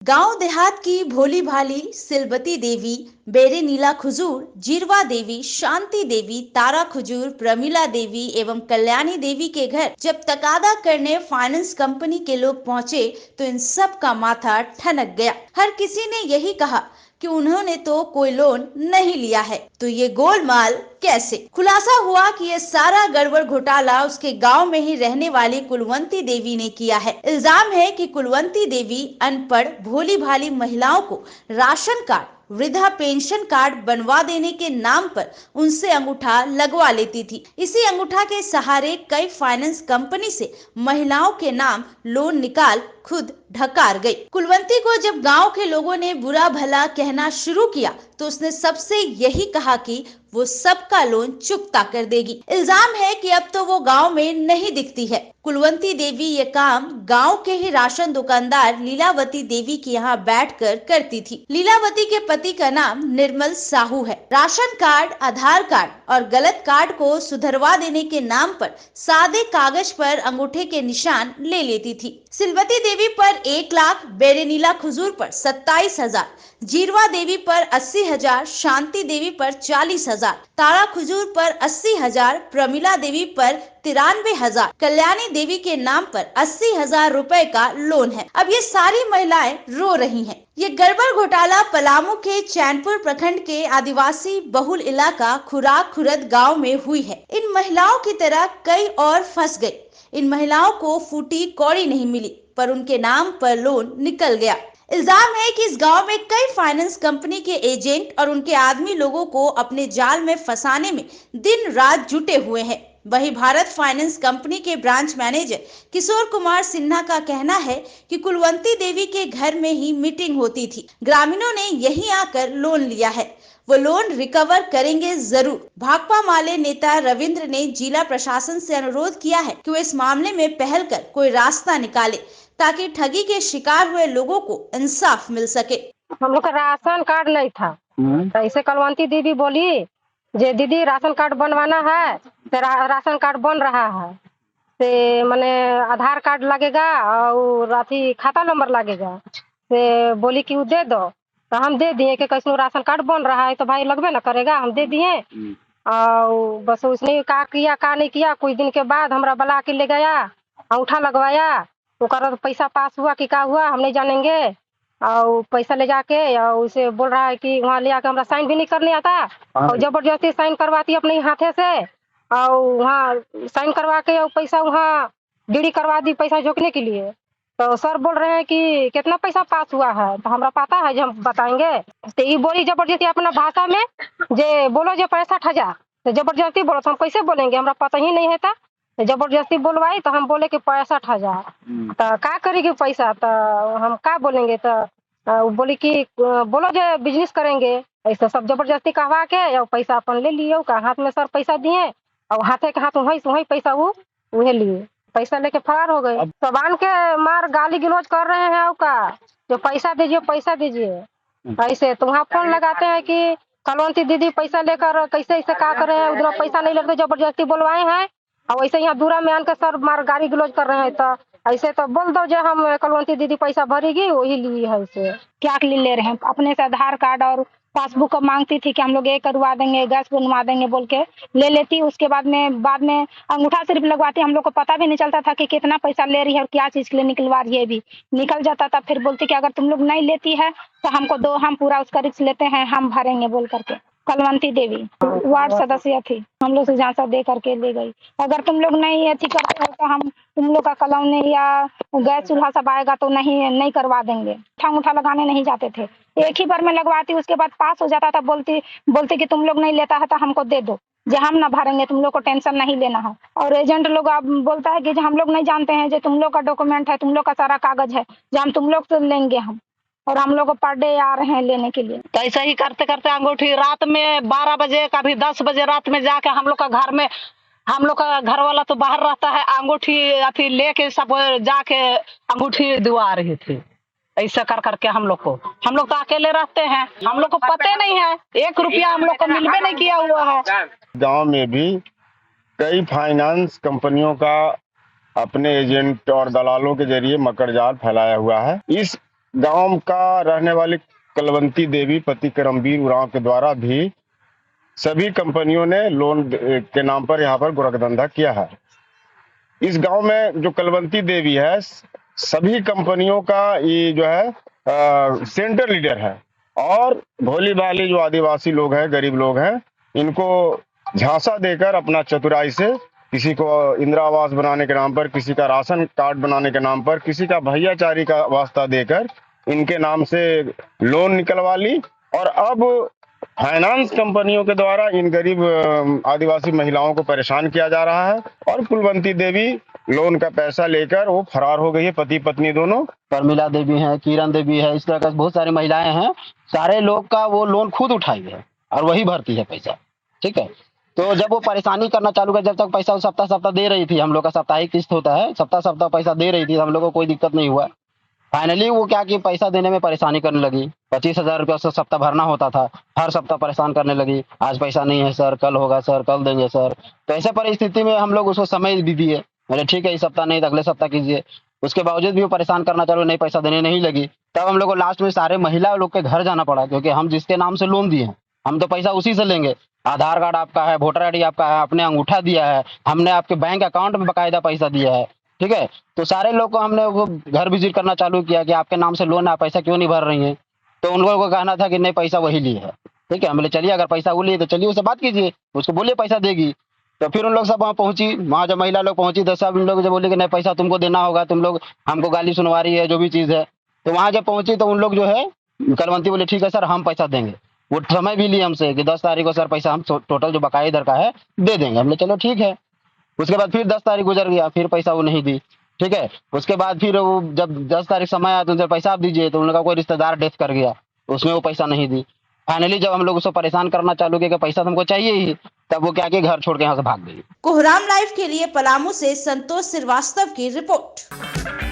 गांव देहात की भोली भाली सिलबती देवी, बेरे नीला खुजूर, जीरवा देवी, शांति देवी, तारा खुजूर, प्रमिला देवी एवं कल्याणी देवी के घर जब तकादा करने फाइनेंस कंपनी के लोग पहुंचे तो इन सब का माथा ठनक गया। हर किसी ने यही कहा कि उन्होंने तो कोई लोन नहीं लिया है, तो ये गोलमाल कैसे? खुलासा हुआ कि ये सारा गड़बड़ घोटाला उसके गांव में ही रहने वाली कुलवंती देवी ने किया है। इल्जाम है कि कुलवंती देवी अनपढ़ भोली भाली महिलाओं को राशन कार्ड, वृद्धा पेंशन कार्ड बनवा देने के नाम पर उनसे अंगूठा लगवा लेती थी। इसी अंगूठा के सहारे कई फाइनेंस कंपनी से महिलाओं के नाम लोन निकाल खुद ढकार गई। कुलवंती को जब गांव के लोगों ने बुरा भला कहना शुरू किया तो उसने सबसे यही कहा कि वो सबका लोन चुकता कर देगी। इल्जाम है कि अब तो वो गांव में नहीं दिखती है। कुलवंती देवी ये काम गांव के ही राशन दुकानदार लीलावती देवी के यहाँ बैठकर करती थी। लीलावती के पति का नाम निर्मल साहू है। राशन कार्ड, आधार कार्ड और गलत कार्ड को सुधरवा देने के नाम पर सादे कागज पर अंगूठे के निशान ले लेती थी। सिलवती देवी पर 1 लाख, बेरेनीला खुजूर पर 27,000, जीरवा देवी पर 80,000, शांति देवी पर 40,000, तारा खुजूर पर 80,000, प्रमिला देवी पर 93,000, कल्याणी देवी के नाम पर 80,000 रुपए का लोन है। अब ये सारी महिलाएं रो रही हैं। ये गड़बड़ घोटाला पलामू के चैनपुर प्रखंड के आदिवासी बहुल इलाका खुराक खुरद गाँव में हुई है। इन महिलाओं की तरह कई और फंस गयी। इन महिलाओं को फूटी कौड़ी नहीं मिली, पर उनके नाम पर लोन निकल गया। इल्जाम है कि इस गांव में कई फाइनेंस कंपनी के एजेंट और उनके आदमी लोगों को अपने जाल में फंसाने में दिन रात जुटे हुए हैं। वही भारत फाइनेंस कंपनी के ब्रांच मैनेजर किशोर कुमार सिन्हा का कहना है कि कुलवंती देवी के घर में ही मीटिंग होती थी। ग्रामीणों ने यहीं आकर लोन लिया है, वो लोन रिकवर करेंगे जरूर। भाकपा माले नेता रविंद्र ने जिला प्रशासन से अनुरोध किया है कि वो इस मामले में पहल कर कोई रास्ता निकाले ताकि ठगी के शिकार हुए लोगों को इंसाफ मिल सके। हम लोग का राशन कार्ड नहीं था, तो ऐसे कलवंती दीदी बोली जे दीदी राशन कार्ड बनवाना है, तो राशन कार्ड बन रहा है, से मैंने आधार कार्ड लगेगा और अथी खाता नंबर लगेगा, से बोली कि वो दे दो, तो हम दे दिए कि कैसे राशन कार्ड बन रहा है तो भाई लगबे ना करेगा, हम दे दिए। और बस उसने का किया का नहीं किया। कुछ दिन के बाद हमरा बुला के ले गया, अंगूठा लगवाया, तो पैसा पास हुआ कि क्या हुआ हम नहीं जानेंगे। और पैसा ले जाके और उसे बोल रहा है कि वहाँ ले आके हमरा साइन भी नहीं करने आता, और जबरदस्ती साइन करवाती अपने हाथे से, और वहाँ साइन करवा के और पैसा वहाँ डीडी करवा दी पैसा जोकने के लिए। तो सर बोल रहे हैं कि कितना पैसा पास हुआ है, तो हमरा पता है जो हम बताएंगे। तो ये बोली जबरदस्ती अपना भाषा में जे बोलो जो 65,000, तो जबरदस्ती बोलो तो हम कैसे बोलेंगे, हमरा पता ही नहीं है। था जबरदस्ती बोलवाई तो हम बोले कि 65,000, तो क्या करेगी पैसा, तो हम क्या बोलेंगे। तो बोली कि बोलो जो बिजनेस करेंगे, ऐसा सब जबरदस्ती कहवा के और पैसा अपन ले लिए। हाथ में सर पैसा दिए और हाथे के हाथ वही पैसा वो लिए, पैसा लेके फरार हो गए। जबान के मार गाली गलौज कर रहे हैं और का जो पैसा दीजिए ऐसे। तो वहाँ फोन लगाते हैं कि कलवंती दीदी पैसा लेकर कैसे ऐसे क्या कर रहे हैं, उधर पैसा नहीं लगते जबरदस्ती बोलवाए हैं, और वैसे यहाँ दूरा में आकर सर मार गाली गलौज कर रहे हैं। तो ऐसे तो बोल दो जो हम कलवंती दीदी पैसा भरेगी वही ली है। ऐसे क्या ले रहे हैं अपने से आधार कार्ड और पासबुक मांगती थी कि हम लोग ये करवा देंगे, गैस बनवा देंगे बोल के ले लेती। उसके बाद में अंगूठा सिर्फ लगवाती, हम लोग को पता भी नहीं चलता था कि कितना पैसा ले रही है और क्या चीज के लिए निकलवा रही है। भी निकल जाता था, फिर बोलती कि अगर तुम लोग नहीं लेती है तो हमको दो, हम पूरा उसका रिस्क लेते हैं, हम भरेंगे बोल करके। कलवंती देवी वार्ड सदस्य थी, हम लोग से झांसा दे करके ले गई। अगर तुम लोग नहीं अच्छी करते हो तो हम तुम लोग का कलौनी या गैस चूल्हा सब आएगा तो नहीं करवा देंगे। अंगूठा लगाने नहीं जाते थे, एक ही बार में लगवाती, उसके बाद पास हो जाता था। बोलती कि तुम लोग नहीं लेता है तो हमको दे दो, जो हम ना भरेंगे, तुम लोग को टेंशन नहीं लेना है। और एजेंट लोग अब बोलता है कि हम लोग नहीं जानते हैं, जो तुम लोग का डॉक्यूमेंट है, तुम लोग का सारा कागज है, जो हम तुम लोग से लेंगे हम, और हम लोग पर डे आ रहे हैं लेने के लिए। तो ऐसे ही करते करते अंगूठी रात में 12 बजे, कभी 10 बजे रात में जाके हम लोग का घर में, हम लोग का घर वाला तो बाहर रहता है, अंगूठी अथी लेके सब जाके अंगूठी दिवा रही थी। ऐसा कर करके हम लोग तो अकेले रहते हैं, हम लोग को पता नहीं है, 1 रुपया हम लोग को मिलबे नहीं किया हुआ है। गांव में भी कई फाइनेंस कंपनियों का अपने एजेंट और दलालों के जरिए मकर जाल फैलाया हुआ है। इस गांव का रहने वाली कलवंती देवी पति करमवीर उरांव के द्वारा भी सभी कंपनियों ने लोन के नाम पर यहाँ पर गोरखधंधा किया है। इस गांव में जो कलवंती देवी है सभी कंपनियों का ये जो है सेंटर लीडर है और भोली भाली जो आदिवासी लोग हैं, गरीब लोग हैं, इनको झांसा देकर अपना चतुराई से किसी को इंदिरा आवास बनाने के नाम पर, किसी का राशन कार्ड बनाने के नाम पर, किसी का भैयाचारी का वास्ता देकर इनके नाम से लोन निकलवा ली और अब फाइनेंस कंपनियों के द्वारा इन गरीब आदिवासी महिलाओं को परेशान किया जा रहा है और कुलवंती देवी लोन का पैसा लेकर वो फरार हो गई है, पति पत्नी दोनों। परमिला देवी है, किरण देवी है, इस तरह का बहुत सारी महिलाएं हैं। सारे लोग का वो लोन खुद उठाई है और वही भरती है पैसा। ठीक है, तो जब वो परेशानी करना चालू कर, जब तक पैसा वो सप्ताह दे रही थी, हम लोग का साप्ताहिक किस्त होता है, सप्ताह पैसा दे रही थी, हम लोग को कोई दिक्कत नहीं हुआ। फाइनली वो क्या कि पैसा देने में परेशानी करने लगी। 25,000 रुपया से सप्ताह भरना होता था, हर सप्ताह परेशान करने लगी। आज पैसा नहीं है सर, कल होगा सर, कल देंगे सर। तो ऐसे परिस्थिति में हम लोग उसको समय भी दिए, बोले ठीक है इस सप्ताह नहीं तो अगले सप्ताह कीजिए। उसके बावजूद भी वो परेशान करना चालू, नहीं पैसा देने नहीं लगी। तब हम लोग को लास्ट में सारे महिला लोग के घर जाना पड़ा, क्योंकि हम जिसके नाम से लोन दिए हैं हम तो पैसा उसी से लेंगे। आधार कार्ड आपका है, वोटर ID आपका है, आपने अंगूठा दिया है, हमने आपके बैंक अकाउंट में बकायदा पैसा दिया है। ठीक है, तो सारे लोग को हमने वो घर विजिट करना चालू किया कि आपके नाम से लोन है, आप पैसा क्यों नहीं भर रही हैं। तो उन लोगों को कहना था कि नहीं पैसा वही लिए है। ठीक है, हम बोले चलिए अगर पैसा वो लिए तो चलिए उससे बात कीजिए, उसको बोलिए पैसा देगी। तो फिर उन लोग सब वहाँ पहुंची, वहाँ जब महिला लोग पहुंची तो सब उन लोग जब बोले कि नहीं पैसा तुमको देना होगा, तुम लोग हमको गाली सुनवा रही है, जो भी चीज़ है। तो वहाँ जब पहुंची तो उन लोग जो है कलवंती बोले ठीक है सर हम पैसा देंगे। वो समय भी लिए हमसे कि 10 तारीख को सर पैसा हम टोटल जो बकाया इधर का है दे देंगे। हमने चलो ठीक है। उसके बाद फिर 10 तारीख गुजर गया, फिर पैसा वो नहीं दी। ठीक है, उसके बाद फिर वो जब 10 तारीख समय आया तो उनसे पैसा आप दीजिए, तो उनका कोई रिश्तेदार डेथ कर गया, उसमें वो पैसा नहीं दी। फाइनली जब हम लोग उसको परेशान करना चालू किया कि पैसा तुमको चाहिए ही, तब वो क्या कि घर छोड़ के यहाँ से भाग गई। कोहराम लाइव के लिए पलामू से संतोष श्रीवास्तव की रिपोर्ट।